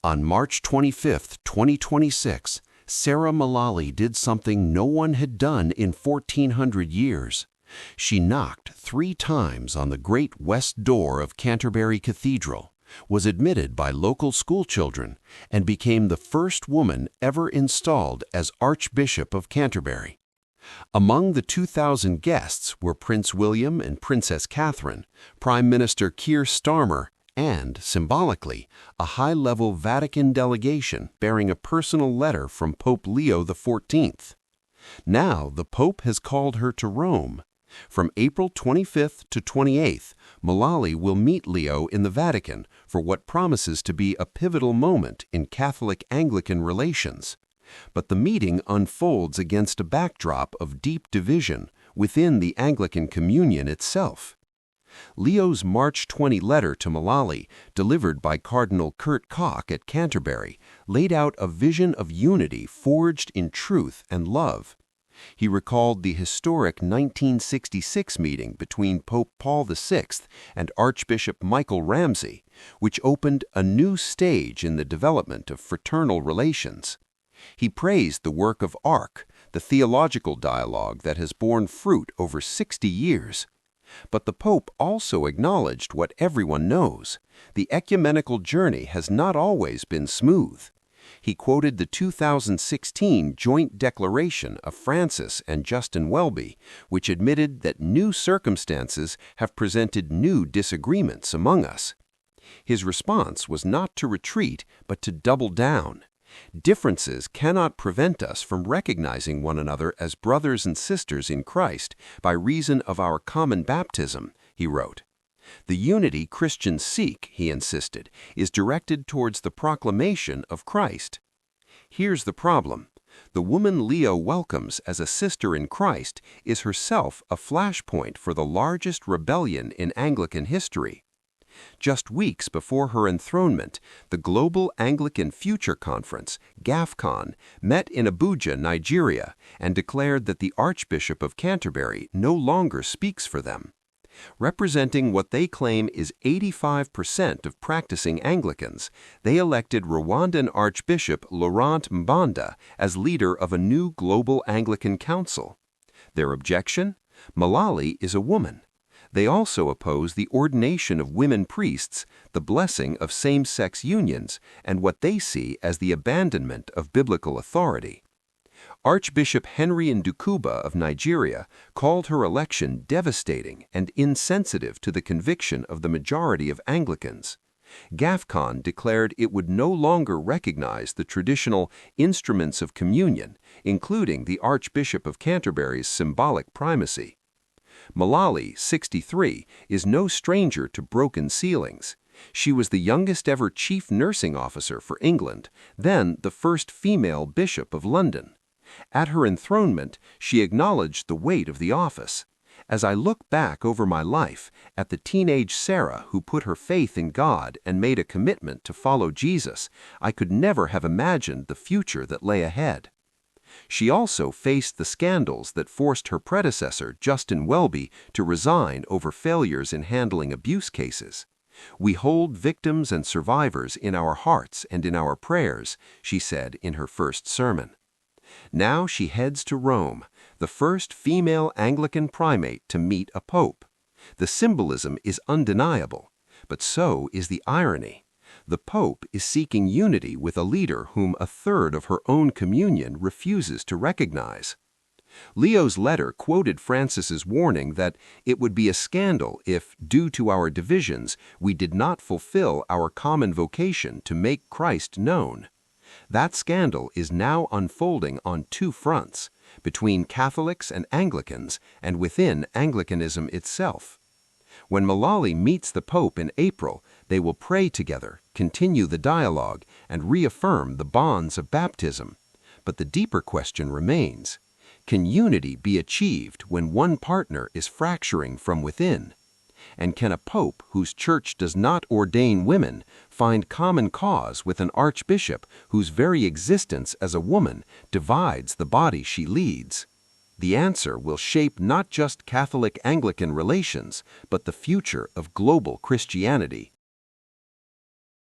On March 25, 2026, Sarah Mullally did something no one had done in 1400 years. She knocked 3 times on the great west door of Canterbury Cathedral, was admitted by local schoolchildren, and became the first woman ever installed as Archbishop of Canterbury. Among the 2,000 guests were Prince William and Princess Catherine, Prime Minister Keir Starmer, and, symbolically, a high-level Vatican delegation bearing a personal letter from Pope Leo XIV. Now the Pope has called her to Rome. From April 25th to 28th, Mullally will meet Leo in the Vatican for what promises to be a pivotal moment in Catholic-Anglican relations. But the meeting unfolds against a backdrop of deep division within the Anglican Communion itself. Leo's March 20 letter to Mullally, delivered by Cardinal Kurt Koch at Canterbury, laid out a vision of unity forged in truth and love. He recalled the historic 1966 meeting between Pope Paul VI and Archbishop Michael Ramsey, which opened a new stage in the development of fraternal relations. He praised the work of ARC, the theological dialogue that has borne fruit over 60 years. But the Pope also acknowledged what everyone knows: the ecumenical journey has not always been smooth. He quoted the 2016 joint declaration of Francis and Justin Welby, which admitted that new circumstances have presented new disagreements among us. His response was not to retreat, but to double down. Differences cannot prevent us from recognizing one another as brothers and sisters in Christ by reason of our common baptism, he wrote. The unity Christians seek, he insisted, is directed towards the proclamation of Christ. Here's the problem. The woman Leo welcomes as a sister in Christ is herself a flashpoint for the largest rebellion in Anglican history. Just weeks before her enthronement, the Global Anglican Future Conference, GAFCON, met in Abuja, Nigeria, and declared that the Archbishop of Canterbury no longer speaks for them. Representing what they claim is 85% of practicing Anglicans, they elected Rwandan Archbishop Laurent Mbanda as leader of a new Global Anglican Council. Their objection? Mullally is a woman. They also oppose the ordination of women priests, the blessing of same-sex unions, and what they see as the abandonment of biblical authority. Archbishop Henry Ndukuba of Nigeria called her election devastating and insensitive to the conviction of the majority of Anglicans. GAFCON declared it would no longer recognize the traditional instruments of communion, including the Archbishop of Canterbury's symbolic primacy. Mullally, 63, is no stranger to broken ceilings. She was the youngest ever chief nursing officer for England, then the first female bishop of London. At her enthronement, she acknowledged the weight of the office. As I look back over my life at the teenage Sarah who put her faith in God and made a commitment to follow Jesus, I could never have imagined the future that lay ahead. She also faced the scandals that forced her predecessor, Justin Welby, to resign over failures in handling abuse cases. "We hold victims and survivors in our hearts and in our prayers," she said in her first sermon. Now she heads to Rome, the first female Anglican primate to meet a pope. The symbolism is undeniable, but so is the irony. The Pope is seeking unity with a leader whom a third of her own communion refuses to recognize. Leo's letter quoted Francis's warning that it would be a scandal if, due to our divisions, we did not fulfill our common vocation to make Christ known. That scandal is now unfolding on 2 fronts, between Catholics and Anglicans and within Anglicanism itself. When Mullally meets the Pope in April, they will pray together, continue the dialogue, and reaffirm the bonds of baptism. But the deeper question remains: can unity be achieved when one partner is fracturing from within? And can a pope whose church does not ordain women find common cause with an archbishop whose very existence as a woman divides the body she leads? The answer will shape not just Catholic-Anglican relations, but the future of global Christianity.